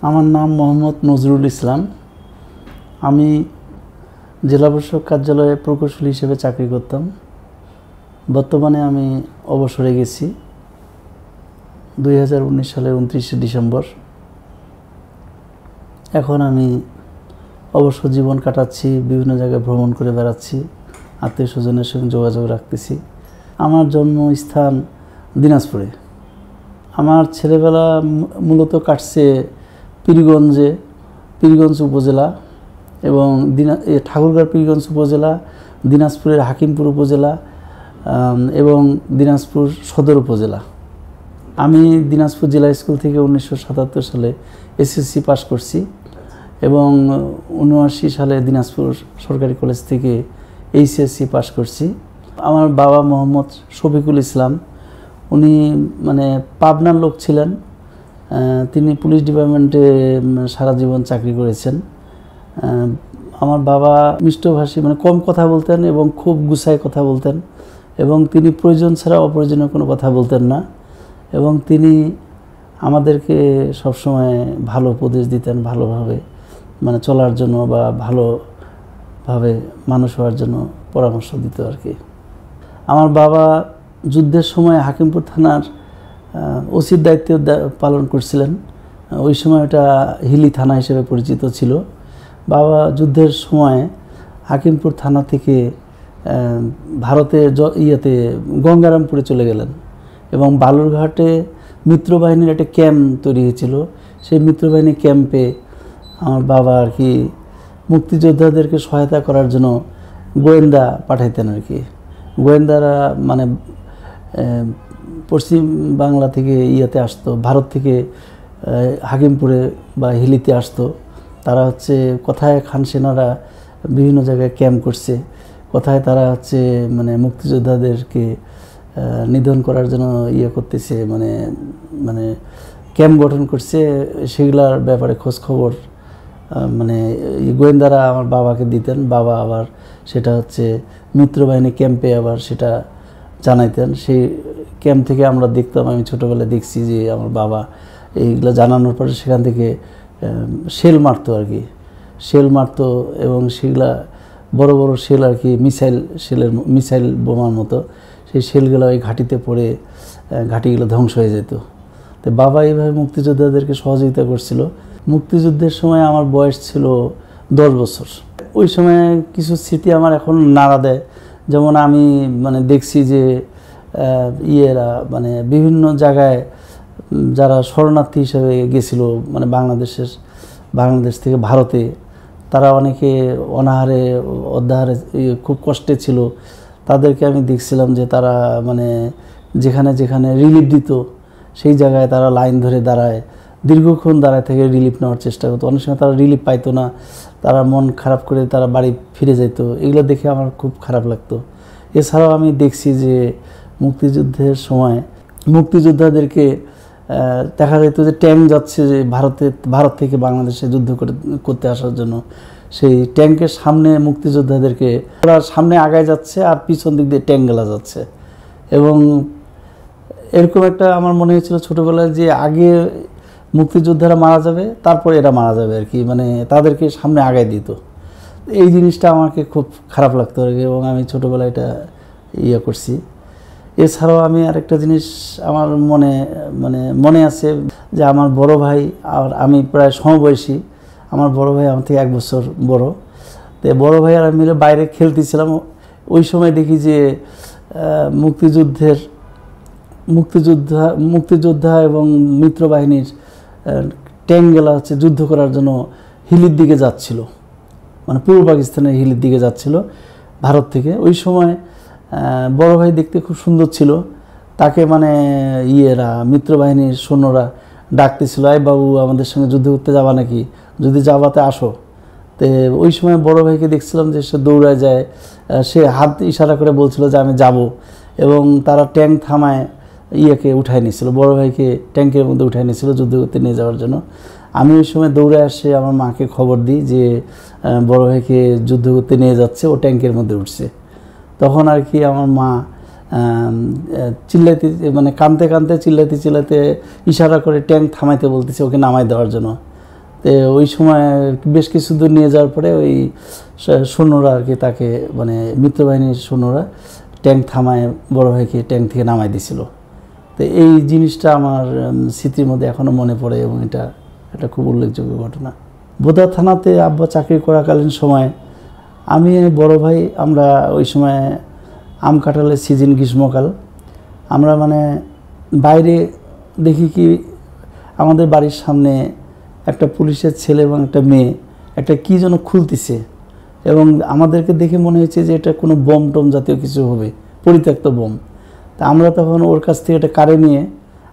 আমার নাম মোহাম্মদ নজরুল ইসলাম। আমি জেলা প্রশাসক কার্যালয়ে প্রকৌশলী হিসেবে চাকরি করতাম। বর্তমানে আমি অবসরে গেছি 2019 সালের 29শে ডিসেম্বর। এখন আমি অবসর জীবন কাটাচ্ছি, বিভিন্ন জায়গায় ভ্রমণ করে বেড়াচ্ছি, আত্মীয় স্বজনের সঙ্গে যোগাযোগ রাখতেছি। আমার জন্মস্থান দিনাজপুরে। আমার ছেলেবেলা মূলত কাটছে পীরগঞ্জ উপজেলা এবং ঠাকুরগাঁও পীরগঞ্জ উপজেলা, দিনাজপুরের হাকিমপুর উপজেলা এবং দিনাজপুর সদর উপজেলা। আমি দিনাজপুর জেলা স্কুল থেকে 1977 সালে এসএসসি পাস করছি এবং 79 সালে দিনাজপুর সরকারি কলেজ থেকে এইচএসসি পাস করছি। আমার বাবা মোহাম্মদ শফিকুল ইসলাম, উনি পাবনার লোক ছিলেন। তিনি পুলিশ ডিপার্টমেন্টে সারা জীবন চাকরি করেছেন। আমার বাবা মিষ্টভাষী, কম কথা বলতেন এবং খুব গুছায় কথা বলতেন এবং তিনি প্রয়োজন ছাড়া অপ্রয়োজনীয় কোনো কথা বলতেন না এবং তিনি আমাদেরকে সবসময় ভালো উপদেশ দিতেন, ভালোভাবে চলার জন্য বা ভালোভাবে মানুষ হওয়ার জন্য পরামর্শ দিত আর কি। আমার বাবা যুদ্ধের সময় হাকিমপুর থানার ওসির দায়িত্ব পালন করছিলেন। ওই সময় এটা হিলি থানা হিসেবে পরিচিত ছিল। বাবা যুদ্ধের সময় হাকিমপুর থানা থেকে ভারতে গঙ্গারামপুরে চলে গেলেন এবং বালুরঘাটে মিত্রবাহিনীর একটা ক্যাম্প তৈরি হয়েছিল। সেই মিত্রবাহিনী ক্যাম্পে আমার বাবা আর কি মুক্তিযোদ্ধাদেরকে সহায়তা করার জন্য গোয়েন্দা পাঠাইতেন আর কি। গোয়েন্দারা পশ্চিম বাংলা থেকে আসতো, ভারত থেকে হাকিমপুরে বা হিলিতে আসতো। তারা কোথায় খান সেনারা বিভিন্ন জায়গায় ক্যাম্প করছে, কোথায় তারা মুক্তিযোদ্ধাদেরকে নিধন করার জন্য করতেছে, ক্যাম্প গঠন করছে, সেগুলার ব্যাপারে খোঁজ খবর গোয়েন্দারা আমার বাবাকে দিতেন। বাবা আবার সেটা মিত্রবাহিনী ক্যাম্পে আবার সেটা জানাইতেন। সেই ক্যাম্প থেকে আমরা দেখতাম, আমি ছোটোবেলায় দেখছি যে আমার বাবা এইগুলো জানানোর পরে সেখান থেকে শেল মারতো আর কি, শেল মারতো এবং সেগুলা বড় বড় শেল আর কি, মিসাইল বোমার মতো, সেই শেলগুলো ওই ঘাঁটিতে পড়ে ঘাঁটিগুলো ধ্বংস হয়ে যেত। তো বাবা এইভাবে মুক্তিযোদ্ধাদেরকে সহযোগিতা করছিল। মুক্তিযুদ্ধের সময় আমার বয়স ছিল 10 বছর। ওই সময় কিছু স্মৃতি আমার এখন নাড়া দেয়। যেমন আমি দেখছি যে বিভিন্ন জায়গায় যারা শরণার্থী হিসেবে গেছিল, বাংলাদেশ থেকে ভারতে, তারা অনেকে অনাহারে অধ্যাহারে খুব কষ্টে ছিল। তাদেরকে আমি দেখছিলাম যে তারা যেখানে যেখানে রিলিফ দিত সেই জায়গায় তারা লাইন ধরে দাঁড়ায়, দীর্ঘক্ষণ দাঁড়ায় থেকে রিলিফ নেওয়ার চেষ্টা করতো। অনেক সময় তারা রিলিফ পাইতো না, তারা মন খারাপ করে তারা বাড়ি ফিরে যেত। এগুলো দেখে আমার খুব খারাপ লাগতো। এছাড়াও আমি দেখছি যে মুক্তিযুদ্ধের সময় মুক্তিযোদ্ধাদেরকে দেখা যেত যে ট্যাঙ্ক যাচ্ছে যে ভারত থেকে বাংলাদেশে যুদ্ধ করতে আসার জন্য, সেই ট্যাঙ্কের সামনে মুক্তিযোদ্ধাদেরকে ওরা সামনে আগায় যাচ্ছে আর পিছন দিক দিয়ে ট্যাঙ্কগুলা যাচ্ছে। এবং এরকম একটা আমার মনে হয়েছিল ছোটোবেলায় যে আগে মুক্তিযোদ্ধারা মারা যাবে, তারপর এরা মারা যাবে আর কি, তাদেরকে সামনে আগায় দিত। এই জিনিসটা আমাকে খুব খারাপ লাগতো আর কি এবং আমি ছোটোবেলায় এটা করছি। এছাড়াও আমি আরেকটা জিনিস আমার মনে আছে যে আমার বড় ভাই আর আমি প্রায় সমবয়সী। আমার বড় ভাই আমার থেকে 1 বছর বড়। তো বড় ভাই আর আমি মিলে বাইরে খেলতেছিলাম। ওই সময় দেখি যে মুক্তিযোদ্ধা এবং মিত্রবাহিনীর ট্যাঙ্কগুলা যুদ্ধ করার জন্য হিলির দিকে যাচ্ছিল, পূর্ব পাকিস্তানের হিলির দিকে যাচ্ছিল ভারত থেকে। ওই সময় বড় ভাই দেখতে খুব সুন্দর ছিল, তাকে মিত্রবাহিনীর সৈন্যরা ডাকতেছিল, আই বাবু আমাদের সঙ্গে যুদ্ধ করতে যাবা নাকি, যদি যাবাতে আসো। তো ওই সময় বড় ভাইকে দেখছিলাম যে সে দৌড়ায় যায়, সে হাত ইশারা করে বলছিল যে আমি যাব এবং তারা ট্যাঙ্ক থামায় উঠায় নিয়েছিল, বড় ভাইকে ট্যাঙ্কের মধ্যে উঠায় নিয়েছিল যুদ্ধ করতে নিয়ে যাওয়ার জন্য। আমি ওই সময় দৌড়ে আসে আমার মাকে খবর দিই যে বড় ভাইকে যুদ্ধ করতে নিয়ে যাচ্ছে, ও ট্যাঙ্কের মধ্যে উঠছে। তখন আর কি আমার মা চিল্লাইতে কাঁদতে চিল্লাইতে ইশারা করে ট্যাঙ্ক থামাইতে বলতেছে, ওকে নামাই দেওয়ার জন্য। তো ওই সময় বেশ কিছু দূর নিয়ে যাওয়ার পরে ওই সৈন্যরা আর কি তাকে মানে মিত্রবাহিনীর সৈন্যরা ট্যাঙ্ক থামায় বড় ভাইকে ট্যাঙ্ক থেকে নামাই দিছিল। তো এই জিনিসটা আমার স্মৃতির মধ্যে এখনও মনে পড়ে এবং এটা একটা খুব উল্লেখযোগ্য ঘটনা। বোদা থানাতে আব্বা চাকরি করাকালীন সময় আমি বড় ভাই আমরা ওই সময় আম কাঁঠালের সিজন গ্রীষ্মকাল, আমরা মানে বাইরে দেখি কি আমাদের বাড়ির সামনে একটা পুলিশের ছেলে এবং একটা মেয়ে একটা কী যেন খুলতেছে এবং আমাদেরকে দেখে মনে হয়েছে যে এটা কোনো বোম টম জাতীয় কিছু হবে, পরিত্যক্ত বোম। তা আমরা তখন ওর কাছ থেকে এটা কাড়ে নিয়ে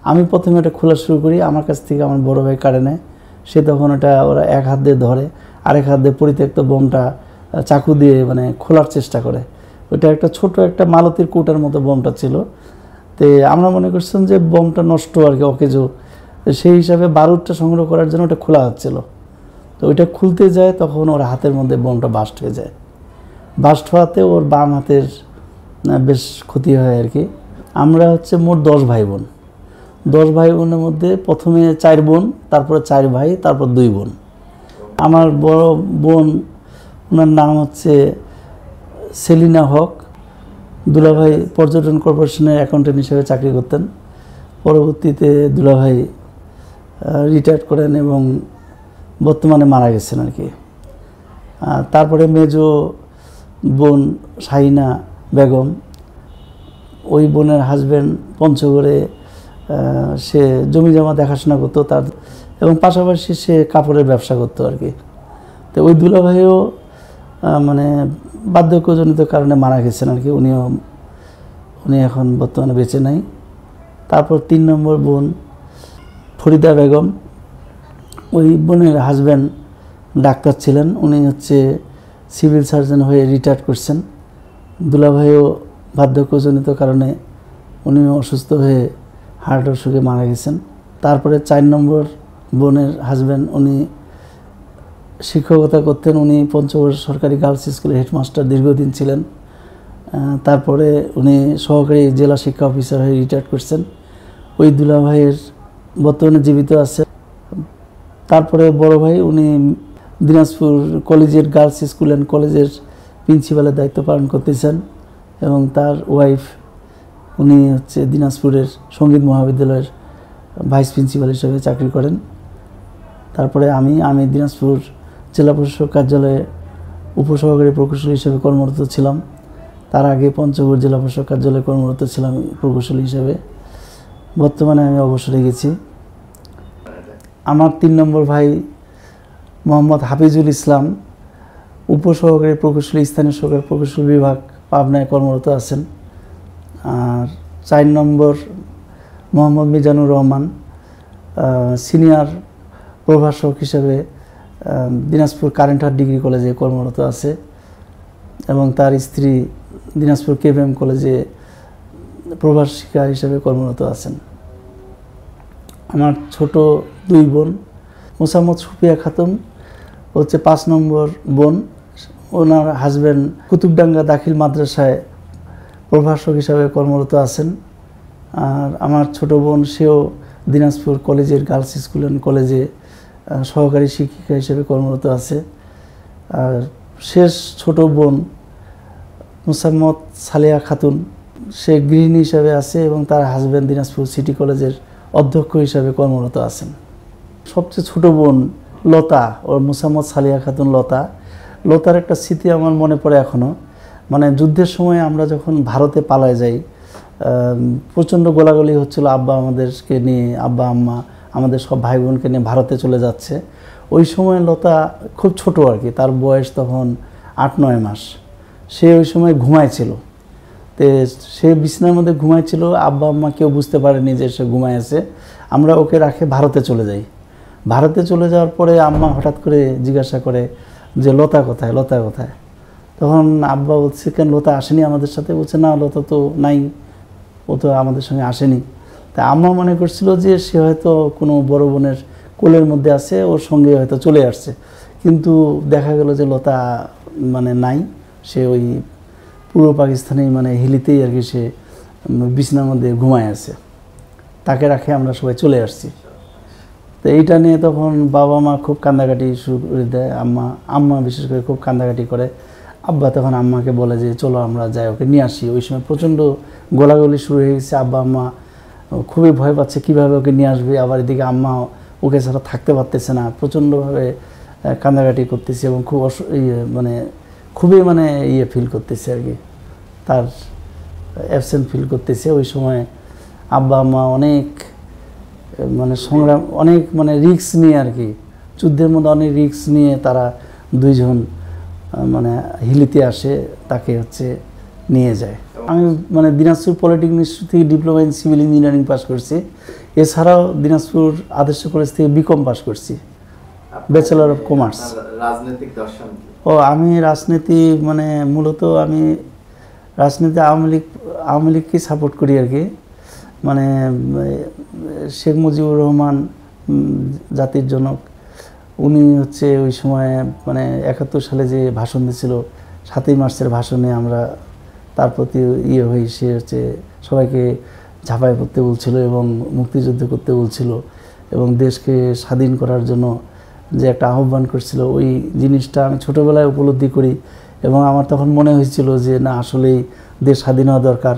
আমি প্রথমে এটা খোলা শুরু করি, আমার কাছ থেকে আমার বড় ভাই কাড়ে নেয়। সে তখন ওটা ওরা এক হাত দিয়ে ধরে, আরেক হাত দিয়ে পরিত্যক্ত বোমটা চাকু দিয়ে মানে খোলার চেষ্টা করে। ওইটা একটা ছোট একটা মালতির কৌটার মতো বোমটা ছিল। তো আমরা মনে করছিলাম যে বোমটা নষ্ট আর কি অকেজো, সেই হিসাবে বারুদটা সংগ্রহ করার জন্য ওটা খোলা হচ্ছিল। তো ওইটা খুলতে যায় তখন ওর হাতের মধ্যে বোমটা বাস্ট হয়ে যায়। বাস্ট হওয়াতে ওর বাম হাতের বেশ ক্ষতি হয় আর কি। আমরা হচ্ছে মোট 10 ভাই বোন। 10 ভাই বোনের মধ্যে প্রথমে 4 বোন, তারপরে 4 ভাই, তারপর 2 বোন। আমার বড় বোন ওনার নাম হচ্ছে সেলিনা হক। দুলাভাই পর্যটন কর্পোরেশনের অ্যাকাউন্টেন্ট হিসেবে চাকরি করতেন। পরবর্তীতে দুলাভাই রিটায়ার্ড করেন এবং বর্তমানে মারা গেছেন আর কি। তারপরে মেজো বোন শাহিনা বেগম, ওই বোনের হাজব্যান্ড পঞ্চগড়ে সে জমি জমা দেখাশোনা করতো তার, এবং পাশাপাশি সে কাপড়ের ব্যবসা করতো আর কি। তো ওই দুলাভাইও মানে বার্ধক্যজনিত কারণে মারা গেছেন আর কি, উনি এখন বর্তমানে বেঁচে নাই। তারপর 3 নম্বর বোন ফরিদা বেগম, ওই বোনের হাজব্যান্ড ডাক্তার ছিলেন, উনি হচ্ছে সিভিল সার্জন হয়ে রিটায়ার্ড করছেন। দুলাভাইও বার্ধক্যজনিত কারণে উনিও অসুস্থ হয়ে হার্ট অসুখে মারা গেছেন। তারপরে 4 নম্বর বোনের হাজব্যান্ড উনি শিক্ষকতা করতেন, উনি পঞ্চগড় সরকারি গার্লস স্কুলের হেডমাস্টার দীর্ঘদিন ছিলেন। তারপরে উনি সহকারী জেলা শিক্ষা অফিসার হয়ে রিটায়ার্ড করছেন। ওই দুলাভাইয়ের বর্তমানে জীবিত আছে। তারপরে বড় ভাই উনি Dinajpur collegiate girls school and কলেজের প্রিন্সিপালের দায়িত্ব পালন করতেছেন এবং তার ওয়াইফ উনি হচ্ছে দিনাজপুরের সঙ্গীত মহাবিদ্যালয়ের ভাইস প্রিন্সিপাল হিসেবে চাকরি করেন। তারপরে আমি দিনাজপুর জেলা প্রশাসক কার্যালয়ে উপসহকারী প্রকৌশলী হিসেবে কর্মরত ছিলাম। তার আগে পঞ্চগড় জেলা প্রশাসক কার্যালয়ে কর্মরত ছিলাম প্রকৌশলী হিসেবে। বর্তমানে আমি অবসরে গেছি। আমার 3 নম্বর ভাই মোহাম্মদ হাফিজুল ইসলাম, উপসহকারী প্রকৌশলী, স্থানীয় সরকার প্রকৌশল বিভাগ, পাবনায় কর্মরত আছেন। আর 4 নম্বর মোহাম্মদ মিজানুর রহমান, সিনিয়র প্রভাষক হিসেবে দিনাজপুর কারেন্ট হার্ট ডিগ্রি কলেজে কর্মরত আছে এবং তার স্ত্রী দিনাজপুর কেভিএম কলেজে প্রভাষিকা হিসেবে কর্মরত আছেন। আমার ছোট 2 বোন, মোসাম্মদ সুফিয়া খাতুন হচ্ছে 5 নম্বর বোন, ওনার হাজব্যান্ড কুতুবডাঙ্গা দাখিল মাদ্রাসায় প্রভাষক হিসাবে কর্মরত আছেন। আর আমার ছোট বোন সেও দিনাজপুর কলেজের গার্লস স্কুল অ্যান্ড কলেজে সহকারী শিক্ষিকা হিসেবে কর্মরত আছে। আর শেষ ছোট বোন মোসাম্মদ সালেহা খাতুন, সে গৃহিণী হিসাবে আছে এবং তার হাজব্যান্ড দিনাজপুর সিটি কলেজের অধ্যক্ষ হিসাবে কর্মরত আছেন। সবচেয়ে ছোট বোন লতা, ওর মোসাম্মদ সালেহা খাতুন লতার একটা স্মৃতি আমার মনে পড়ে এখনও। মানে যুদ্ধের সময় আমরা যখন ভারতে পালায় যাই, প্রচণ্ড গোলাগুলি হচ্ছিল আব্বা আমাদেরকে নিয়ে, আব্বা আম্মা আমাদের সব ভাই বোনকে নিয়ে ভারতে চলে যাচ্ছে। ওই সময় লতা খুব ছোট আর কি, তার বয়স তখন 8-9 মাস। সে ওই সময় ঘুমাইছিল। তো সে বিছানার মধ্যে ঘুমাইছিল, আব্বা আম্মা কেউ বুঝতে পারেনি যে সে ঘুমায় আছে। আমরা ওকে রাখে ভারতে চলে যাই। ভারতে চলে যাওয়ার পরে আম্মা হঠাৎ করে জিজ্ঞাসা করে যে লতা কোথায়, লতা কোথায়? তখন আব্বা বলছে কেন লতা আসেনি আমাদের সাথে? বলছে না, লতা তো নাই, ও তো আমাদের সঙ্গে আসেনি। তা আম্মা মনে করছিল যে সে হয়তো কোনো বড় বোনের কোলের মধ্যে আছে, ওর সঙ্গে হয়তো চলে আসছে। কিন্তু দেখা গেল যে লতা মানে নাই, সে ওই পূর্ব পাকিস্তানেই মানে হিলিতেই আর কি সে বিছানার মধ্যে ঘুমায় আছে। তাকে রাখে আমরা সবাই চলে আসছি। তো এইটা নিয়ে তখন বাবা মা খুব কান্দাকাটি শুরু করে দেয়, আম্মা বিশেষ করে খুব কান্দাকাটি করে। আব্বা তখন আম্মাকে বলে যে চলো আমরা যাই, ওকে নিয়ে আসি। ওই সময় প্রচণ্ড গোলাগুলি শুরু হয়ে গেছে, আব্বা আম্মা খুবই ভয় পাচ্ছে কীভাবে ওকে নিয়ে আসবে, আবার এদিকে আম্মা ওকে ছাড়া থাকতে পারতেছে না, প্রচণ্ডভাবে কান্দাকাটি করতেছে এবং খুব মানে খুবই মানে ফিল করতেছে আর কি, তার অ্যাবসেন্ট ফিল করতেছে। ওই সময় আব্বা আম্মা অনেক মানে সংগ্রাম, অনেক মানে রিস্ক নিয়ে আর কি, যুদ্ধের মধ্যে অনেক রিস্ক নিয়ে তারা দুইজন মানে হিলিতে আসে, তাকে হচ্ছে নিয়ে যায়। আমি মানে দিনাজপুর পলিটেকনিক ইনস্টিটিউট থেকে diploma in civil engineering pass করছি। এছাড়াও দিনাজপুর আদর্শ কলেজ থেকে বিকম পাস করছি, ব্যাচেলর অফ কমার্স। রাজনৈতিক দর্শন আমি রাজনীতি মানে মূলত আমি রাজনীতি আওয়ামী লীগকে সাপোর্ট করি আর কি। মানে শেখ মুজিবুর রহমান জাতির জনক, উনি হচ্ছে ওই সময় মানে 71 সালে যে ভাষণ দিয়েছিল, 7ই মার্চের ভাষণে আমরা তার প্রতি হই, সে হচ্ছে সবাইকে ঝাঁপায় পড়তে বলছিল এবং মুক্তিযুদ্ধ করতে বলছিল এবং দেশকে স্বাধীন করার জন্য যে একটা আহ্বান করছিল, ওই জিনিসটা আমি ছোটোবেলায় উপলব্ধি করি এবং আমার তখন মনে হয়েছিল যে না আসলেই দেশ স্বাধীন হওয়া দরকার।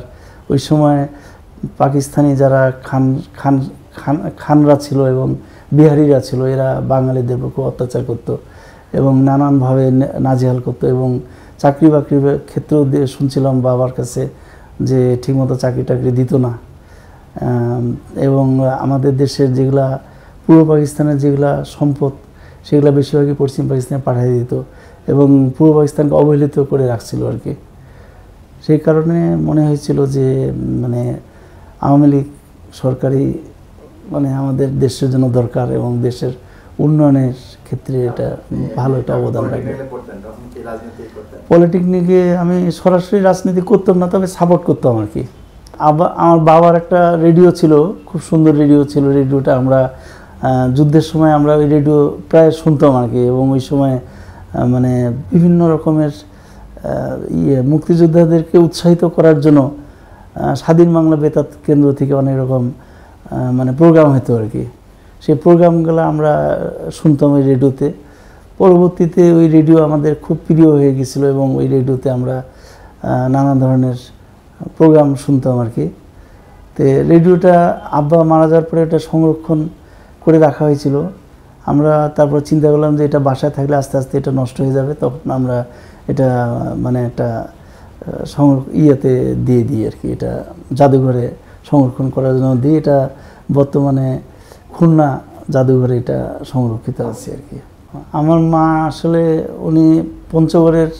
ওই সময় পাকিস্তানি যারা খানরা ছিল এবং বিহারিরা ছিল, এরা বাঙালিদের খুব অত্যাচার করতো এবং নানানভাবে নাজেহাল করতো এবং চাকরি বাকরির ক্ষেত্রেও শুনছিলাম বাবার কাছে যে ঠিকমতো চাকরি টাকরি দিত না এবং আমাদের দেশের যেগুলা পূর্ব পাকিস্তানের যেগুলা সম্পদ সেগুলো বেশিরভাগই পশ্চিম পাকিস্তানে পাঠিয়ে দিত এবং পূর্ব পাকিস্তানকে অবহেলিত করে রাখছিল আর কি। সেই কারণে মনে হয়েছিল যে মানে আওয়ামী লীগ সরকারি মানে আমাদের দেশের জন্য দরকার এবং দেশের উন্নয়নের ক্ষেত্রে এটা ভালো একটা অবদান রাখবে। পলিটেকনিকে আমি সরাসরি রাজনীতি করতাম না, তবে সাপোর্ট করতাম আর কি। আমার বাবার একটা রেডিও ছিল, খুব সুন্দর রেডিও ছিল। রেডিওটা আমরা যুদ্ধের সময় আমরা ওই রেডিও প্রায় শুনতাম আর কি এবং ওই সময় মানে বিভিন্ন রকমের মুক্তিযোদ্ধাদেরকে উৎসাহিত করার জন্য স্বাধীন বাংলা বেতার কেন্দ্র থেকে অনেক রকম মানে প্রোগ্রাম হতো আর কি। সেই প্রোগ্রামগুলো আমরা শুনতাম ওই রেডিওতে। পরবর্তীতে ওই রেডিও আমাদের খুব প্রিয় হয়ে গেছিলো এবং ওই রেডিওতে আমরা নানা ধরনের প্রোগ্রাম শুনতাম আর কি। তো রেডিওটা আব্বা মারা যাওয়ার পরে এটা সংরক্ষণ করে রাখা হয়েছিল। আমরা তারপর চিন্তা করলাম যে এটা বাসায় থাকলে আস্তে আস্তে এটা নষ্ট হয়ে যাবে, তখন আমরা এটা মানে একটা ইয়েতে দিয়ে দিই আর কি, এটা জাদুঘরে সংরক্ষণ করার জন্য দিই। এটা বর্তমানে খুলনা জাদুঘরে এটা সংরক্ষিত আছে আর কি। আমার মা আসলে উনি পঞ্চগড়ের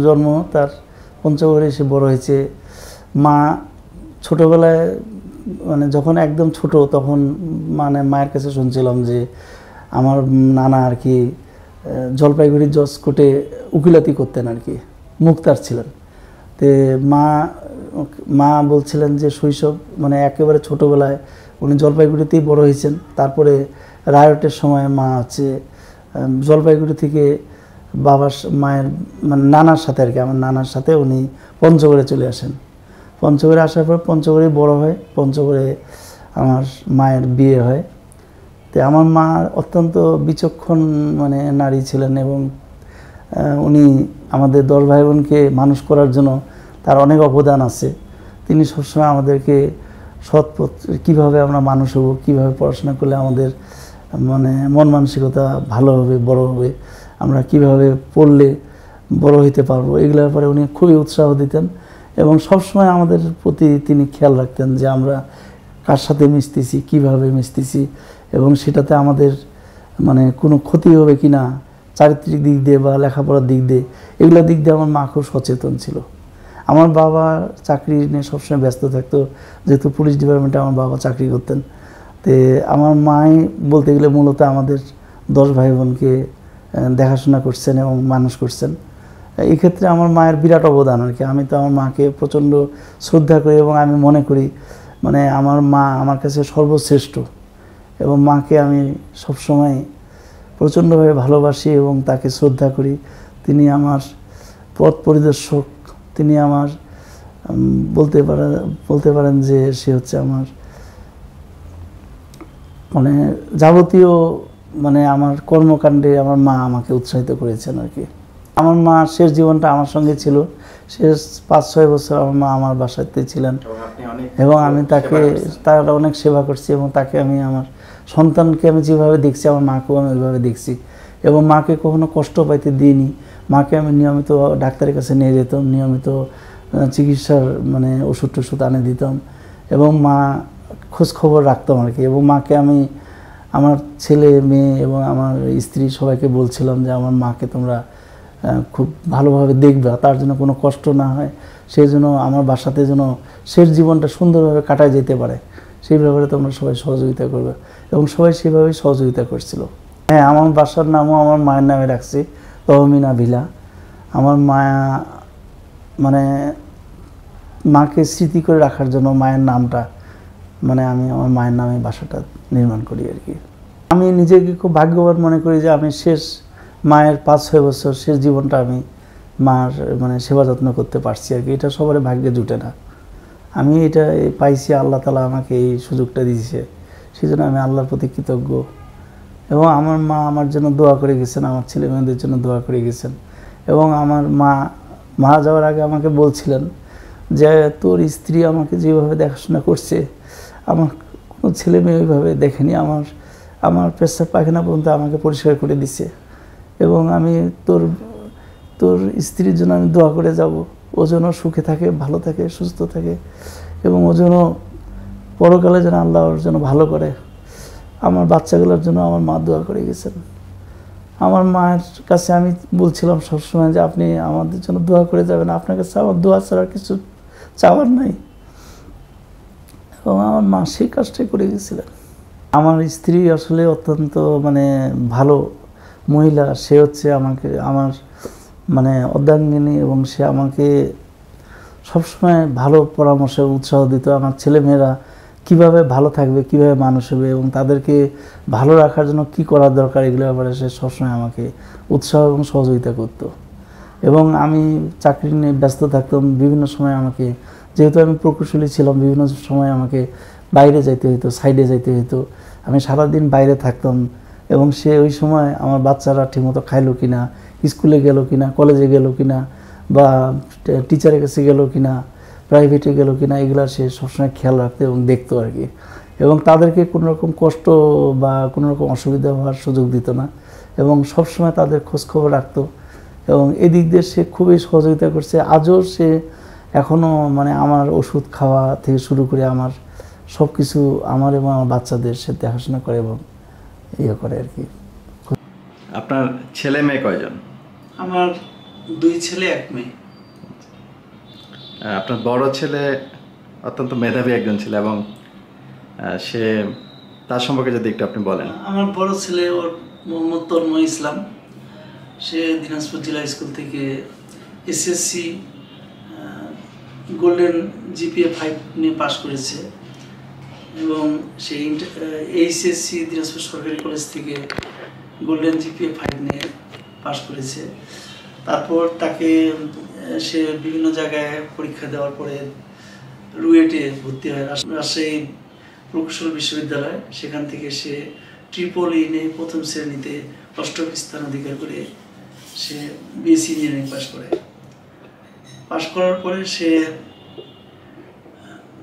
জন্ম, তার পঞ্চগড়ে এসে বড় হয়েছে। মা ছোটোবেলায় মানে যখন একদম ছোট তখন মানে মায়ের কাছে শুনছিলাম যে আমার নানা আর কি জলপাইগুড়ি জজ কোর্টে উকিলাতি করতেন আর কি, মুক্তার ছিলেন। তো মা বলছিলেন যে শৈশব মানে একেবারে ছোটোবেলায় উনি জলপাইগুড়িতেই বড় হয়েছেন। তারপরে রায়টের সময় মা হচ্ছে জলপাইগুড়ি থেকে মায়ের মানে নানার সাথে আর কি, আমার নানার সাথে উনি পঞ্চগড়ে চলে আসেন। পঞ্চগড়ে আসার পর পঞ্চগড়ে বড় হয়, পঞ্চগড়ে আমার মায়ের বিয়ে হয়। তো আমার মা অত্যন্ত বিচক্ষণ মানে নারী ছিলেন এবং উনি আমাদের 10 ভাই বোনকে মানুষ করার জন্য তার অনেক অবদান আছে। তিনি সবসময় আমাদেরকে সৎ পথ কীভাবে আমরা মানুষ হব, কীভাবে পড়াশোনা করলে আমাদের মানে মন মানসিকতা ভালো হবে, বড় হবে, আমরা কিভাবে পড়লে বড় হইতে পারবো, এগুলোর ব্যাপারে উনি খুবই উৎসাহ দিতেন এবং সবসময় আমাদের প্রতি তিনি খেয়াল রাখতেন যে আমরা কার সাথে মিশতেছি, কিভাবে মিশতেছি এবং সেটাতে আমাদের মানে কোনো ক্ষতি হবে কি না, চারিত্রিক দিক দিয়ে বা লেখাপড়ার দিক দিয়ে, এগুলো দিক দিয়ে আমার মা খুব সচেতন ছিল। আমার বাবা চাকরি নিয়ে সবসময় ব্যস্ত থাকতো, যেহেতু পুলিশ ডিপার্টমেন্টে আমার বাবা চাকরি করতেন। তো আমার মাই বলতে গেলে মূলত আমাদের 10 ভাই বোনকে দেখাশোনা করছেন এবং মানুষ করছেন। এই ক্ষেত্রে আমার মায়ের বিরাট অবদান আর কি। আমি তো আমার মাকে প্রচণ্ড শ্রদ্ধা করি এবং আমি মনে করি মানে আমার মা আমার কাছে সর্বশ্রেষ্ঠ এবং মাকে আমি সবসময় প্রচণ্ডভাবে ভালোবাসি এবং তাকে শ্রদ্ধা করি। তিনি আমার পথ পরিদর্শক, তিনি আমার বলতে পারেন যে সে হচ্ছে আমার মানে যাবতীয় মানে আমার কর্মকাণ্ডে আমার মা আমাকে উৎসাহিত করেছেন আর কি। আমার মা শেষ জীবনটা আমার সঙ্গে ছিল, শেষ 5-6 বছর আমার মা আমার বাসাতে ছিলেন এবং আমি তার অনেক সেবা করছি এবং তাকে আমি আমার সন্তানকে আমি যেভাবে দেখছি আমার মাকেও আমি ওইভাবে দেখছি এবং মাকে কখনো কষ্ট পাইতে দিইনি। মাকে আমি নিয়মিত ডাক্তারের কাছে নিয়ে যেতাম, নিয়মিত চিকিৎসার মানে ওষুধ টষুধ আনে দিতাম এবং মা খোঁজ খবর রাখতাম আর কি। এবং মাকে আমি আমার ছেলে মেয়ে এবং আমার স্ত্রী সবাইকে বলছিলাম যে আমার মাকে তোমরা খুব ভালোভাবে দেখবা, তার জন্য কোনো কষ্ট না হয়, সেই জন্য আমার বাসাতে যেন শেষ জীবনটা সুন্দরভাবে কাটায় যেতে পারে, সেই ব্যাপারে তোমরা সবাই সহযোগিতা করবে এবং সবাই সেভাবেই সহযোগিতা করছিল। হ্যাঁ, আমার বাসার নামও আমার মায়ের নামে রাখছি, তহমিনা ভিলা। আমার মায়া মানে মাকে স্মৃতি করে রাখার জন্য মায়ের নামটা মানে আমি আমার মায়ের নামে বাসাটা নির্মাণ করি আর কি। আমি নিজেকে খুব ভাগ্যবান মনে করি যে আমি শেষ মায়ের 5-6 বছর শেষ জীবনটা আমি মার মানে সেবা যত্ন করতে পারছি আর কি। এটা সবার ভাগ্যে জুটে না, আমি এটা পাইছি, আল্লাহ তাআলা আমাকে এই সুযোগটা দিয়েছে, সেই জন্য আমি আল্লাহর প্রতি কৃতজ্ঞ। এবং আমার মা আমার জন্য দোয়া করে গেছেন, আমার ছেলে মেয়েদের জন্য দোয়া করে গেছেন এবং আমার মা মারা যাওয়ার আগে আমাকে বলছিলেন যে তোর স্ত্রী আমাকে যেভাবে দেখাশোনা করছে আমার কোনো ছেলে মেয়ে ওইভাবে দেখেনি, আমার পেশাব পায়খানা পর্যন্ত আমাকে পরিষ্কার করে দিছে এবং আমি তোর স্ত্রীর জন্য আমি দোয়া করে যাব, ও যেন সুখে থাকে, ভালো থাকে, সুস্থ থাকে এবং ও যেন পরকালে যেন আল্লাহ ওর জন্য ভালো করে। আমার বাচ্চাগুলোর জন্য আমার মা দোয়া করে গেছেন। আমার মায়ের কাছে আমি বলছিলাম সবসময় যে আপনি আমাদের জন্য দোয়া করে যাবেন, আপনার কাছে আমার দোয়া ছাড়া কিছু চাওয়ার নাই এবং আমার মা সেই কাজটাই করে গেছিলেন। আমার স্ত্রী আসলে অত্যন্ত মানে ভালো মহিলা, সে হচ্ছে আমাকে আমার মানে অর্ধাঙ্গিনী এবং সে আমাকে সবসময় ভালো পরামর্শ উৎসাহ দিত। আমার ছেলেমেয়েরা কীভাবে ভালো থাকবে, কীভাবে মানুষ হবে এবং তাদেরকে ভালো রাখার জন্য কী করার দরকার এগুলো ব্যাপারে সে সবসময় আমাকে উৎসাহ এবং সহযোগিতা করত। এবং আমি চাকরি নিয়ে ব্যস্ত থাকতাম, বিভিন্ন সময় আমাকে, যেহেতু আমি প্রকৌশলী ছিলাম, বিভিন্ন সময় আমাকে বাইরে যাইতে হতো, সাইডে যাইতে হতো, আমি সারাদিন বাইরে থাকতাম এবং সে ওই সময় আমার বাচ্চারা ঠিকমতো খাইলো কিনা, স্কুলে গেল কিনা, কলেজে গেল কিনা বা টিচারের কাছে গেল কিনা, প্রাইভেটে গেল কিনা, এগুলা সে সবসময় খেয়াল রাখতো এবং দেখতো আর কি। এবং তাদেরকে কোনো রকম কষ্ট বা কোনো রকম অসুবিধা হওয়ার সুযোগ দিত না এবং সবসময় তাদের খোঁজখবর রাখতো এবং এদিক দিয়ে সে খুবই সহযোগিতা করছে। আজও সে এখনও মানে আমার ওষুধ খাওয়া থেকে শুরু করে আমার সব কিছু আমার এবং আমার বাচ্চাদের সে দেখাশোনা করে এবং ইয়ে করে আর কি। আপনার ছেলে মেয়ে কয়জন? আমার 2 ছেলে 1 মেয়ে। আপনার বড় ছেলে অত্যন্ত মেধাবী একজন ছিল এবং সে তার সম্পর্কে যদি একটু আপনি বলেন। আমার বড় ছেলে ওর মোহাম্মদ তন্ময় ইসলাম, সে দিনাজপুর জেলা স্কুল থেকে এসএসসি গোল্ডেন জিপিএ 5 নিয়ে পাশ করেছে এবং সে এইচএসসি দিনাজপুর সরকারি কলেজ থেকে গোল্ডেন জিপিএ 5 নিয়ে পাশ করেছে। তারপর তাকে সে বিভিন্ন জায়গায় পরীক্ষা দেওয়ার পরে রুয়েটে ভর্তি হয়, রাজশাহী প্রকৌশল বিশ্ববিদ্যালয়। সেখান থেকে সে ট্রিপল-ই নিয়ে প্রথম শ্রেণীতে 8ম স্থান অধিকার করে সে বিএসসি ইঞ্জিনিয়ারিং পাশ করার পরে সে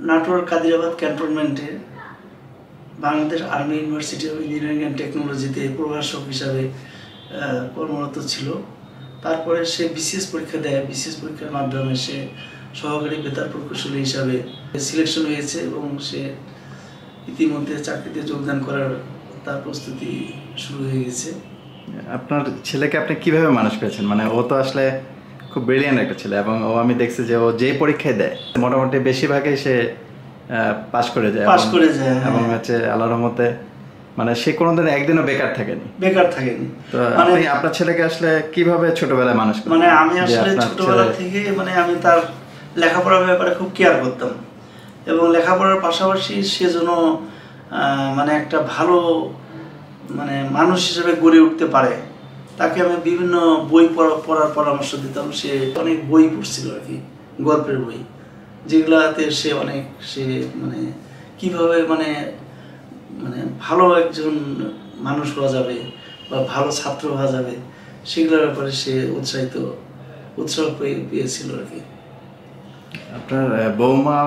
নাটোর কাদিরাবাদ ক্যান্টনমেন্টে Bangladesh army university of engineering and টেকনোলজিতে প্রভাষক হিসাবে কর্মরত ছিল। তারপরে সে বিসিএস পরীক্ষা দেয়, বিসিএস পরীক্ষার মাধ্যমে সে সহকারী বেতার প্রকৌশলী হিসাবে সিলেকশন হয়েছে এবং সে ইতিমধ্যে চাকরিতে যোগদান করার তার প্রস্তুতি শুরু হয়ে গেছে। আপনার ছেলেকে আপনি কিভাবে মানুষ করেছেন? মানে ও তো আসলে খুব ব্রিলিয়ান্ট একটা ছেলে এবং ও আমি দেখছি যে ও যে পরীক্ষায় দেয় মোটামুটি বেশিরভাগই সে পাশ করে যায় এবং হচ্ছে আল্লাহর রহমতে মানে সে কোনোদিন একদিনও বেকার থাকেনি। তো আপনি আপনার ছেলেকে আসলে কিভাবে ছোটবেলায় মানুষ করেন? মানে আমি আসলে ছোটবেলা থেকে মানে আমি তার লেখাপড়ার ব্যাপারে খুব কেয়ার করতাম এবং লেখাপড়ার পাশাপাশি সে যেন মানে একটা ভালো মানে মানুষ হিসেবে গড়ে উঠতে পারে, তাকে আমি বিভিন্ন বই পড়ার পরামর্শ দিতাম। সে অনেক বই পড়ছিল আর কি, গল্পের বই, যেগুলাতে সে মানে কিভাবে মানে মানে ভালো একজন মানুষ হওয়া যাবে বা ভালো ছাত্র হওয়া যাবে, সেগুলোর ব্যাপারে সে উৎসাহ পেয়েছিল আর কি। আপনার বৌমা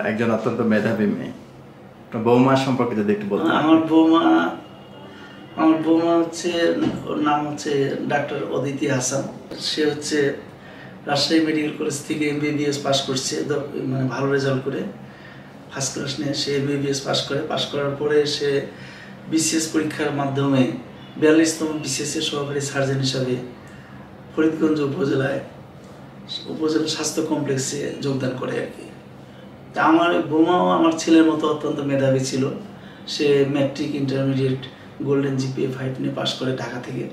একজন অত্যন্ত মেধাবী মেয়ে, আপনার বৌমা সম্পর্কে যদি একটু বলতেন। আমার বৌমা হচ্ছে, ওর নাম হচ্ছে ডাক্তার অদিতি হাসান। সে হচ্ছে রাজশাহী মেডিকেল কলেজ থেকে MBBS পাস করছে, মানে ভালো রেজাল্ট করে ফার্স্ট ক্লাস নিয়ে সে MBBS পাস করার পরে সে BCS পরীক্ষার মাধ্যমে 42তম BCS এর সহকারী সার্জন হিসাবে ফরিদগঞ্জ উপজেলা স্বাস্থ্য কমপ্লেক্সে যোগদান করে আর কি। তা আমার বৌমাও আমার ছেলের মতো অত্যন্ত মেধাবী ছিল। সে ম্যাট্রিক, ইন্টারমিডিয়েট গোল্ডেন GPA 5 নিয়ে পাশ করে ঢাকা থেকে,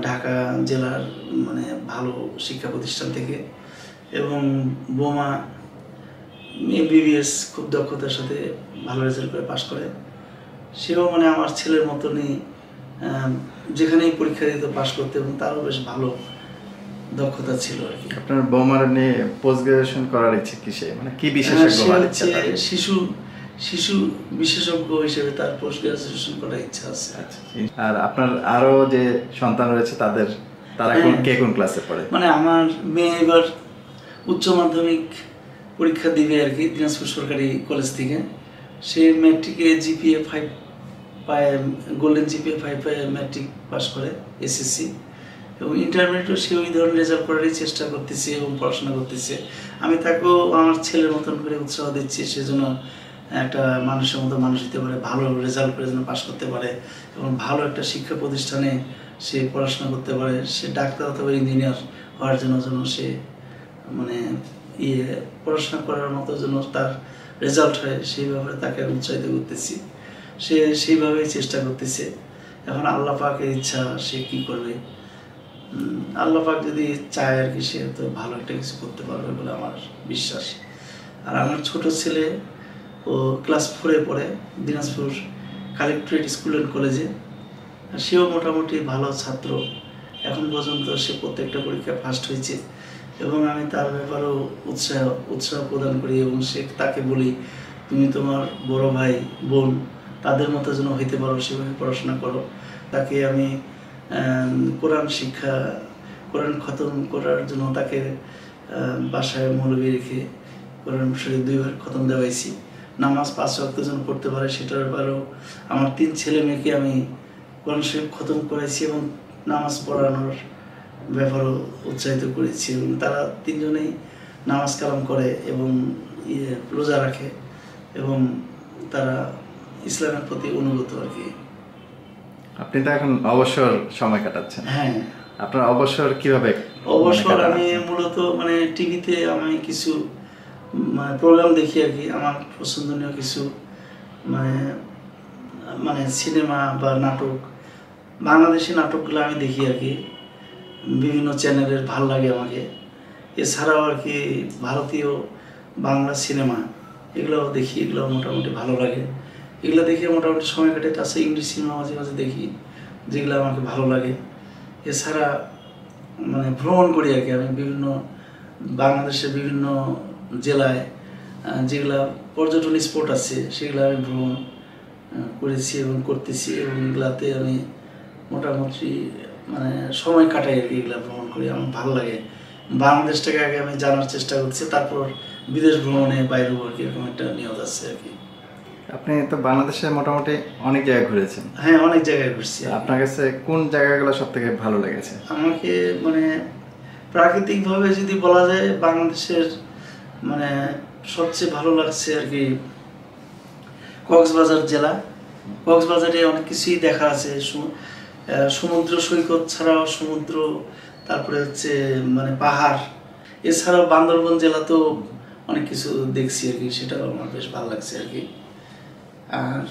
ঢাকা জেলার মানে ভালো শিক্ষা প্রতিষ্ঠান থেকে। এবং বৌমা MBBS খুব দক্ষতার সাথে ভালো রেজাল্ট করে পাশ করে। সেও মানে আমার ছেলের মতনই যেখানেই পরীক্ষা দিত পাশ করতে, এবং তারও বেশ ভালো দক্ষতা ছিল আর কি। আপনার বৌমার নিয়ে পোস্ট গ্রাজুয়েশন করার ইচ্ছে কিসে, মানে কি বিশেষজ্ঞ হওয়ার ইচ্ছা? শিশু বিশেষজ্ঞ হিসেবে তার পোস্ট গ্রাজুয়েশন করার ইচ্ছা আছে। আর আপনার আরো যে সন্তান রয়েছে তারা কে কোন ক্লাসে পড়ে? মানে আমার মেয়ে এবার উচ্চ মাধ্যমিক পরীক্ষা দিবে আর কি দিনাজপুর সরকারি কলেজ থেকে। সে ম্যাট্রিকে GPA 5 পায়, গোল্ডেন GPA 5 পায় ম্যাট্রিক পাস করে SSC, এবং ইন্টারমিডিয়েটও সে ওই ধরনের রেজাল্ট করারই চেষ্টা করতেছে এবং পড়াশোনা করতেছে। আমি তাকেও আমার ছেলের মতন করে উৎসাহ দিচ্ছি, সেজন্য একটা মানুষের মতো মানুষ হতে পারে, ভালো রেজাল্ট করে যেন পাস করতে পারে এবং ভালো একটা শিক্ষা প্রতিষ্ঠানে সে পড়াশোনা করতে পারে। সে ডাক্তার অথবা ইঞ্জিনিয়ার হওয়ার জন্য সে মানে পড়াশোনা করার মতো জন্য তার রেজাল্ট হয়, সেই ব্যাপারে তাকে উৎসাহিত করতেছি। সে সেইভাবেই চেষ্টা করতেছে। এখন আল্লাহ পাকের ইচ্ছা, সে কি করবে, আল্লাহ পাক যদি চায় আর কি, সে তো ভালো একটা কিছু করতে পারবে বলে আমার বিশ্বাস। আর আমার ছোট ছেলে, ও ক্লাস 4-এ পড়ে দিনাজপুর কালেক্টরেট স্কুল অ্যান্ড কলেজে। সেও মোটামুটি ভালো ছাত্র, এখন পর্যন্ত সে প্রত্যেকটা পরীক্ষায় ফার্স্ট হয়েছে। এবং আমি তার ব্যাপারেও উৎসাহ প্রদান করি, এবং তাকে বলি তুমি তোমার বড় ভাই বোন তাদের মতো যেন হইতে পারো, সেভাবে পড়াশোনা করো। তাকে আমি কোরআন খতম করার জন্য তাকে বাসায় মৌলবি রেখে কোরআন শরীফ 2 বার খতম দেওয়াইছি। নামাজ 5 ওয়াক্ত যেন পড়তে পারে, সেটার ব্যাপারেও আমার 3 ছেলে মেয়েকে আমি কোরআন শরীফ খতম করাইছি এবং নামাজ পড়ানোর ব্যাপারেও উৎসাহিত করেছি। এবং তারা 3 জনেই নামাজ কালাম করে এবং রোজা রাখে, এবং তারা ইসলামের প্রতি অনুগত আর কি। আপনি তো এখন অবসর সময় কাটাচ্ছেন। হ্যাঁ, আপনার অবসর কিভাবে? অবসর আমি মূলত মানে টিভিতে আমি কিছু মানে প্রোগ্রাম দেখি আর কি। আমার পছন্দনীয় কিছু মানে সিনেমা বা নাটক, বাংলাদেশি নাটকগুলো আমি দেখি আর কি, বিভিন্ন চ্যানেলের ভাল লাগে আমাকে। এছাড়াও আর কি ভারতীয় বাংলা সিনেমা এগুলোও দেখি, এগুলো মোটামুটি ভালো লাগে। এগুলো দেখে মোটামুটি সময় কাটে। তাছাড়া ইংলিশ সিনেমা মাঝে মাঝে দেখি, যেগুলো আমাকে ভালো লাগে। এছাড়া মানে ভ্রমণ করি আর কি। আমি বাংলাদেশের বিভিন্ন জেলায় যেগুলা পর্যটন স্পট আছে, সেগুলো আমি ভ্রমণ করেছি এবং করতেছি, এবং এগুলাতে আমি মোটামুটি মানে সময় কাটাই আর কি। এগুলো ভ্রমণ করি, আমার ভালো লাগে। বাংলাদেশটাকে আগে আমি জানার চেষ্টা করছি, তারপর বিদেশ ভ্রমণে বাইরে আর কি, এরকম একটা নিয়ত আছে আর কি। আপনি তো বাংলাদেশে মোটামুটি অনেক জায়গায় ঘুরেছেন। হ্যাঁ, অনেক জায়গায় ঘুরছি। আপনার কাছে কোন জায়গাগুলো সব থেকে ভালো লেগেছে? আমাকে মানে প্রাকৃতিকভাবে যদি বলা যায়, বাংলাদেশের মানে সবচেয়ে ভালো লাগছে আর কি কক্সবাজার জেলা। কক্সবাজারে অনেক কিছুই দেখা আছে, সমুদ্র সৈকত ছাড়াও সমুদ্র, তারপরে হচ্ছে মানে পাহাড়। এছাড়াও বান্দরবন জেলাতেও অনেক কিছু দেখছি আর কি, সেটাও আমার বেশ ভালো লাগছে আর কি। আর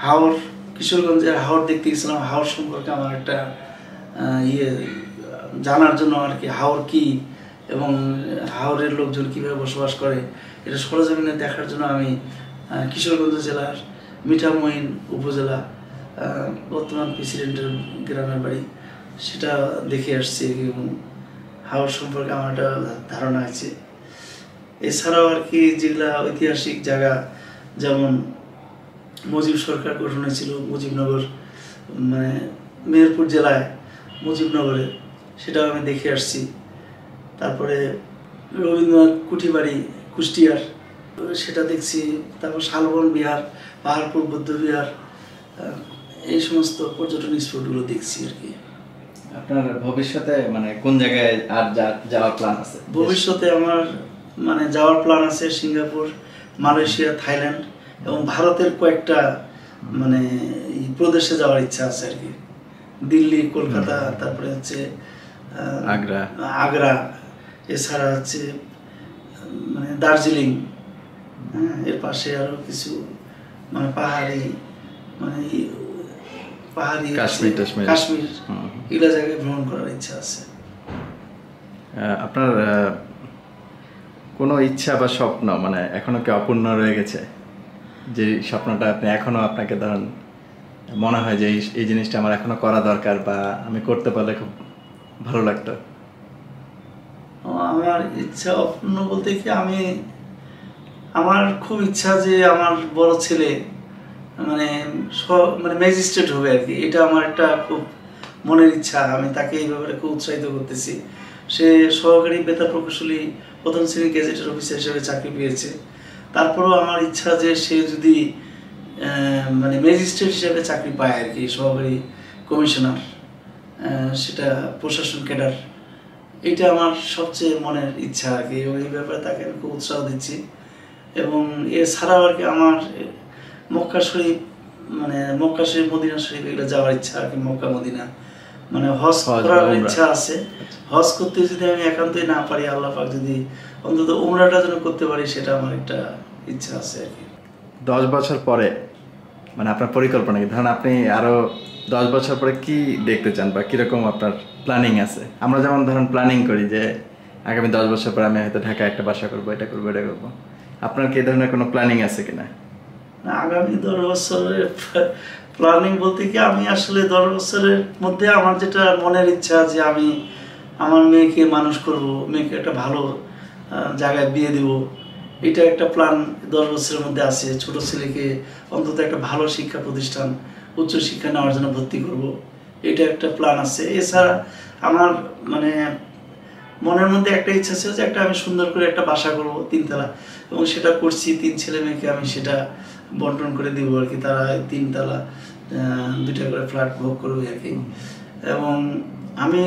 হাওড়, কিশোরগঞ্জের হাওড় দেখতে গেছিলাম। হাওড় সম্পর্কে আমার একটা জানার জন্য আর কি, হাওড় কি এবং হাওড়ের লোকজন কীভাবে বসবাস করে, এটা সরজমিনে দেখার জন্য আমি কিশোরগঞ্জ জেলার মিঠামইন উপজেলা, বর্তমান প্রেসিডেন্টের গ্রামের বাড়ি, সেটা দেখে আসছি এবং হাওড় সম্পর্কে আমার একটা ধারণা আছে। এছাড়াও আর কি যেগুলা ঐতিহাসিক জায়গা, যেমন মুজিব সরকার গঠন হয়েছিল মুজিবনগর, মানে মেহেরপুর জেলায় মুজিবনগরে, সেটাও আমি দেখে আসছি। তারপরে রবীন্দ্রনাথ কুঠিবাড়ি কুষ্টিয়ার, সেটা দেখছি। তারপর শালবন বিহার, পাহাড়পুর বৌদ্ধবিহার, এই সমস্ত পর্যটন স্পটগুলো দেখছি আর কি। আপনার ভবিষ্যতে মানে কোন জায়গায় আর যাওয়ার প্ল্যান আছে? ভবিষ্যতে আমার মানে যাওয়ার প্ল্যান আছে সিঙ্গাপুর, মালয়েশিয়া, থাইল্যান্ড এবং ভারতের কয়েকটা মানে এই প্রদেশে যাওয়ার ইচ্ছা আছে আর কি। দিল্লি, কলকাতা, তারপরে হচ্ছে আগ্রা, এছাড়া হচ্ছে মানে দার্জিলিং, এর পাশে আরো কিছু মানে পাহাড়ি কাশ্মীর, এগুলো জায়গায় ভ্রমণ করার ইচ্ছা আছে। আপনার কোনো ইচ্ছা বা স্বপ্ন মানে এখনো কি অপূর্ণ রয়ে গেছে, যে স্বপ্নটা আপনি এখনো আপনাকে ধরেন মনে হয় যে এই জিনিসটা আমার এখনো করা দরকার বা আমি করতে পারলে খুব ভালো লাগতো? আমার ইচ্ছা অপূর্ণ বলতে কি, আমার খুব ইচ্ছা যে আমার বড় ছেলে মানে মানে ম্যাজিস্ট্রেট হবে আর কি। এটা আমার একটা খুব মনের ইচ্ছা। আমি তাকে এই ব্যাপারে খুব উৎসাহিত করতেছি। সে সহকারী বেতার প্রকৌশলী প্রথম শ্রেণীর গেজেটের অফিসার হিসেবে চাকরি পেয়েছে। তারপরেও আমার ইচ্ছা যে সে যদি মানে ম্যাজিস্ট্রেট হিসেবে চাকরি পায় আর কি, সহকারী কমিশনার, সেটা প্রশাসন ক্যাডার, এটা আমার সবচেয়ে মনের ইচ্ছা আর কি। এবং এই ব্যাপারে তাকে আমি খুব উৎসাহ দিচ্ছি। এবং এছাড়াও আর কি আমার মক্কা শরীফ, মানে মক্কা শরীফ, মদিনা শরীফ, এগুলো যাওয়ার ইচ্ছা আর কি। মক্কা মদিনা মানে হজ করার ইচ্ছা আছে। হজ করতে যদি আমি একান্তই না পারি, আল্লাহ পাক যদি অন্তত উমরাটা যেন করতে পারি, সেটা আমার একটা ইচ্ছা আছে আর কি। 10 বছর পরে মানে আপনার পরিকল্পনা কি? ধরেন আপনি আরো 10 বছর পরে কি দেখতে চান বা কিরকম আপনার প্ল্যানিং আছে? আমরা যেমন ধরেন প্ল্যানিং করি যে আগামী 10 বছর পরে আমি হয়তো ঢাকায় একটা বাসা করবো, এটা করবো, এটা করবো। আপনার কি এই ধরনের কোনো প্ল্যানিং আছে কিনা? আগামী 10 বছরের প্ল্যানিং বলতে কি, আমি আসলে 10 বছরের মধ্যে আমার যেটা মনের ইচ্ছা যে আমি আমার মেয়েকে মানুষ করব, মেয়েকে একটা ভালো জায়গায় বিয়ে দেব, এটা একটা প্ল্যান 10 বছরের মধ্যে আছে। ছোট ছেলেকে অন্তত একটা ভালো শিক্ষা প্রতিষ্ঠান, উচ্চ শিক্ষা নেওয়ার জন্য ভর্তি করব, এটা একটা প্ল্যান আছে। এছাড়া আমার মানে মনের মধ্যে একটা ইচ্ছা ছিল যে আমি সুন্দর করে একটা বাসা করব 3 তলা, এবং সেটা করছি। 3 ছেলে মেয়েকে আমি সেটা বন্টন করে দিব আর কি। তারা 3 তলা 2টা করে ফ্ল্যাট ভোগ করবে আর কি। এবং আমি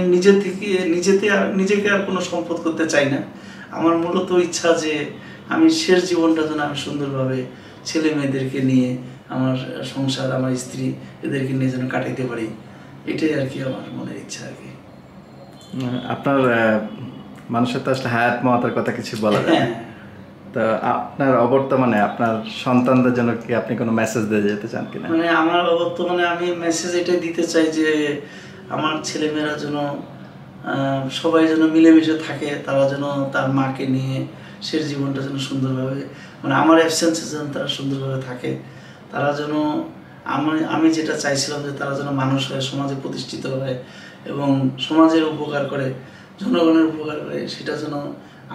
নিজেকে আর কোনো সম্পদ করতে চাই না। আমার মূলত ইচ্ছা যে আমি শেষ জীবনটা যেন আমি সুন্দরভাবে ছেলে মেয়েদেরকে নিয়ে, আমার সংসার, আমার স্ত্রী, এদেরকে নিয়ে যেন কাটাইতে পারি, এটাই আর কি আমার মনের ইচ্ছা আর কি। আপনার মানুষের তো আসলে হায়াত মওয়াতের কথা কিছু বলা যায় না। তো আপনার অবর্তমানে আপনার সন্তানদের জন্য কি আপনি কোনো মেসেজ দিয়ে যেতে চান কিনা? মানে আমার অবর্তমানে আমি মেসেজ এটাই দিতে চাই যে আমার ছেলেমেয়েরা যেন সবাই যেন মিলেমিশে থাকে। তারা যেন তার মাকে নিয়ে শেষ জীবনটা যেন সুন্দরভাবে, মানে আমার অ্যাবসেন্সে যেন তারা সুন্দরভাবে থাকে। তারা যেন আমি যেটা চাইছিলাম যে তারা যেন মানুষ হয়, সমাজে প্রতিষ্ঠিত হয় এবং সমাজের উপকার করে, জনগণের উপকার করে, সেটা যেন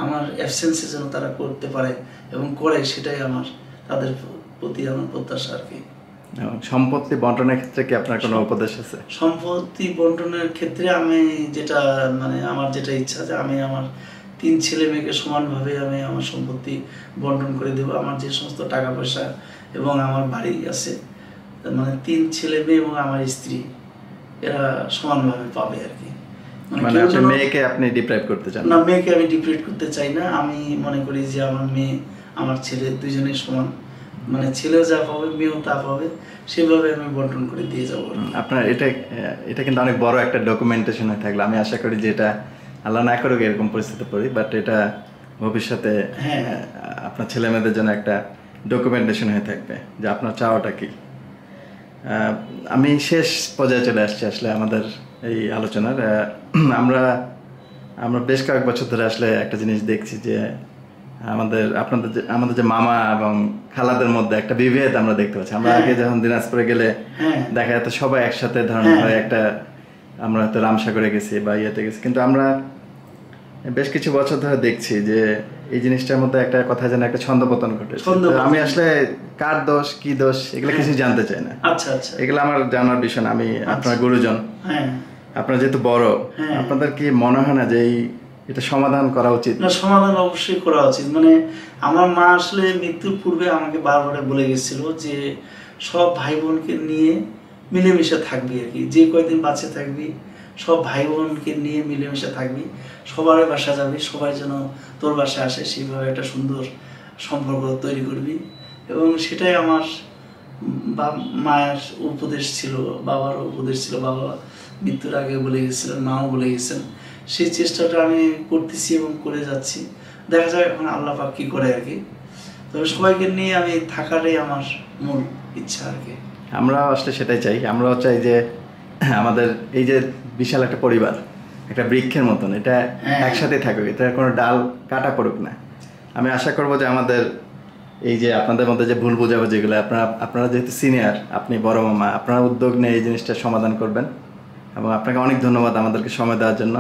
আমার অ্যাবসেন্সে যেন তারা করতে পারে এবং করে, সেটাই আমার তাদের প্রতি আমার প্রত্যাশা আর কি। সম্পত্তি বন্টনের ক্ষেত্রে কি আপনার কোনো উপদেশ আছে? সম্পত্তি বন্টনের ক্ষেত্রে আমি যেটা মানে আমার যেটা ইচ্ছা যে আমি আমার 3 ছেলে মেয়েকে সমানভাবে আমি আমার সম্পত্তি বন্টন করে দেবো। আমার যে সমস্ত টাকা পয়সা এবং আমার বাড়ি আছে, মানে 3 ছেলে মেয়ে এবং আমার স্ত্রী, এরা সমানভাবে পাবে আর কি। মানে আপনি মেয়েকে আপনি ডিপ্রাইভ করতে চান না? মেয়েকে আমি ডিপ্রাইভ করতে চাই না। আমি মনে করি যে আমার মেয়ে আমার ছেলে দুজনেই সমান, মানে ছেলেও যা পাবে মেয়েও তা পাবে, সেভাবে আমি বন্টন করে দিয়ে যাবো। আপনার এটা কিন্তু অনেক বড় একটা ডকুমেন্টেশন হয়ে থাকলো। আমি আশা করি যে এটা আল্লাহ না করুক এরকম পরিস্থিতি পড়ি, বাট এটা ভবিষ্যতে আপনার ছেলে মেয়েদের জন্য একটা ডকুমেন্টেশন হয়ে থাকবে যে আপনার চাওয়াটা কি। আমি শেষ পর্যায়ে চলে আসছি আসলে আমাদের এই আলোচনার। আমরা বেশ কয়েক বছর ধরে আসলে একটা জিনিস দেখছি যে আমাদের যে মামা এবং খালাদের মধ্যে একটা বিভেদ আমরা দেখতে পাচ্ছি। আমরা আগে যখন দিনাজপুরে গেলে দেখা যেত সবাই একসাথে ধরেন হয় একটা, আমরা হয়তো রামসাগরে গেছি বা ইয়েতে গেছি, কিন্তু আমরা বেশ কিছু বছর ধরে দেখছি যে এই জিনিসটার মধ্যে একটা কথা যেন একটা ছন্দপতন ঘটেছে। তো আমি আসলে কার দোষ কি দোষ এগুলো কিছু জানতে চাই না। আচ্ছা আচ্ছা, এগুলো আমার জানার বিষয় না। আমি আপনার গুরুজন, হ্যাঁ, আপনারা যেহেতু বড়, আপনাদের কি মনে হয় না যে এটা সমাধান করা উচিত? না, সমাধান অবশ্যই করা উচিত। মানে আমার মা আসলে মৃত্যুর পূর্বে আমাকে বারবার বলে গেছিল যে সব ভাই বোনকে নিয়ে মিলেমিশে থাকবি আর কি, যে কয়দিন বাঁচে থাকবি সব ভাই বোনকে নিয়ে মিলেমিশে থাকবি, সবার বাসা যাবি, সবাই যেন তোর বাসায় আসে, সেইভাবে একটা সুন্দর সম্পর্ক তৈরি করবি। এবং সেটাই আমার মায়ের উপদেশ ছিল, বাবারও উপদেশ ছিল, বাবা মৃত্যুর আগে বলে গেছিলেন, মাও বলে গেছেন। সেই চেষ্টাটা আমি করতেছি এবং করে যাচ্ছি, দেখা যায় এখন আল্লাহ পাক কি করে আর কি। তবে সবাইকে নিয়ে আমি থাকাটাই আমার মূল ইচ্ছা আর কি। আমরা আসলে সেটাই চাই। আমরাও চাই যে আমাদের এই যে বিশাল একটা পরিবার, একটা বৃক্ষের মতন, এটা একসাথে থাকুক, এটা কোনো ডাল কাটা পড়ুক না। আমি আশা করবো যে আমাদের এই যে আপনাদের মধ্যে যে ভুল বোঝাবুঝি যেগুলো, আপনারা যেহেতু সিনিয়র, আপনি বড় মামা, আপনারা উদ্যোগ নিয়ে এই জিনিসটা সমাধান করবেন। এবং আপনাকে অনেক ধন্যবাদ আমাদেরকে সময় দেওয়ার জন্য।